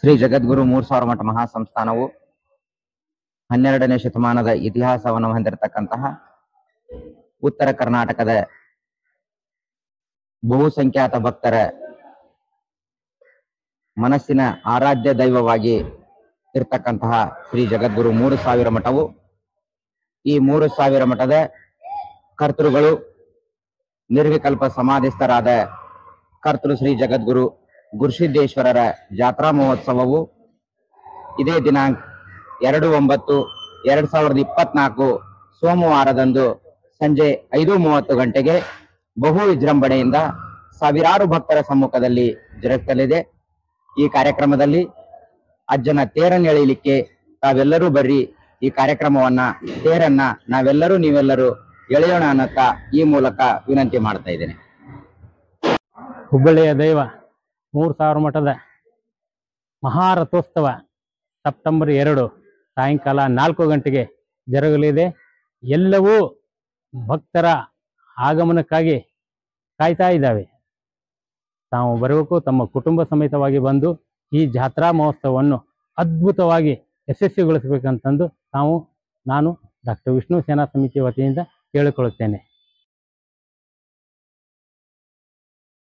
ಶ್ರೀ ಜಗದ್ಗುರು 3000 ಮಠ ಮಹಾಸಂಸ್ಥಾನವು 12ನೇ ಶತಮಾನದ ಇತಿಹಾಸವನ್ನು ಹೊಂದಿರತಕ್ಕಂತಹ ಉತ್ತರ ಕರ್ನಾಟಕದ ಬಹುಸಂಖ್ಯಾತ ಭಕ್ತರ ಮನಸ್ಸಿನ ಆರಾಧ್ಯ ದೈವವಾಗಿ ಇರತಕ್ಕಂತಹ ಶ್ರೀ ಜಗದ್ಗುರು 3000 ಮಠವು ಈ 3000 ಮಠದ ಕರ್ತೃಗಳು ನಿರ್ವಿಕಲ್ಪ ಸಮಾಧಿಸ್ಥರಾದ ಕರ್ತೃ ಶ್ರೀ ಜಗದ್ಗುರು ಗುರುಸಿದ್ದೇಶ್ವರರ ಜಾತ್ರಾ ಮಹೋತ್ಸವವು ಇದೇ ದಿನಾಂಕ 2/9/2024 ಸೋಮವಾರದಂದು ಸಂಜೆ 5:30 ಗಂಟೆಗೆ ಬಹು ವಿಜೃಂಭಣೆಯಿಂದ ಸಾವಿರಾರು ಭಕ್ತರ ಸಮ್ಮುಖದಲ್ಲಿ ಜರುಗಲಿದೆ. ಈ ಕಾರ್ಯಕ್ರಮದಲ್ಲಿ ಅಜ್ಜನ ತೇರನ್ನು ಎಳೆಯಲಿಕ್ಕೆ ತಾವೆಲ್ಲರೂ ಬರ್ರಿ. ಈ ಕಾರ್ಯಕ್ರಮವನ್ನ ತೇರನ್ನ ನಾವೆಲ್ಲರೂ ನೀವೆಲ್ಲರೂ ಎಳೆಯೋಣ ಅನ್ನತ್ತಾ ಈ ಮೂಲಕ ವಿನಂತಿ ಮಾಡ್ತಾ ಇದ್ದೇನೆ. ಹುಬ್ಬಳ್ಳಿಯ ದೈವ 3000 ಮಠದ ಮಹಾರಥೋತ್ಸವ ಸೆಪ್ಟೆಂಬರ್ 2 ಸಾಯಂಕಾಲ 4 ಗಂಟೆಗೆ ಜರುಗಲಿದೆ. ಎಲ್ಲವೂ ಭಕ್ತರ ಆಗಮನಕ್ಕಾಗಿ ಕಾಯ್ತಾ ಇದ್ದಾವೆ. ತಾವು ಬರಬೇಕು, ತಮ್ಮ ಕುಟುಂಬ ಸಮೇತವಾಗಿ ಬಂದು ಈ ಜಾತ್ರಾ ಮಹೋತ್ಸವವನ್ನು ಅದ್ಭುತವಾಗಿ ಯಶಸ್ವಿಗೊಳಿಸಬೇಕಂತಂದು ನಾನು ಡಾಕ್ಟರ್ ವಿಷ್ಣು ಸೇನಾ ಸಮಿತಿ ವತಿಯಿಂದ ಕೇಳಿಕೊಳ್ಳುತ್ತೇನೆ.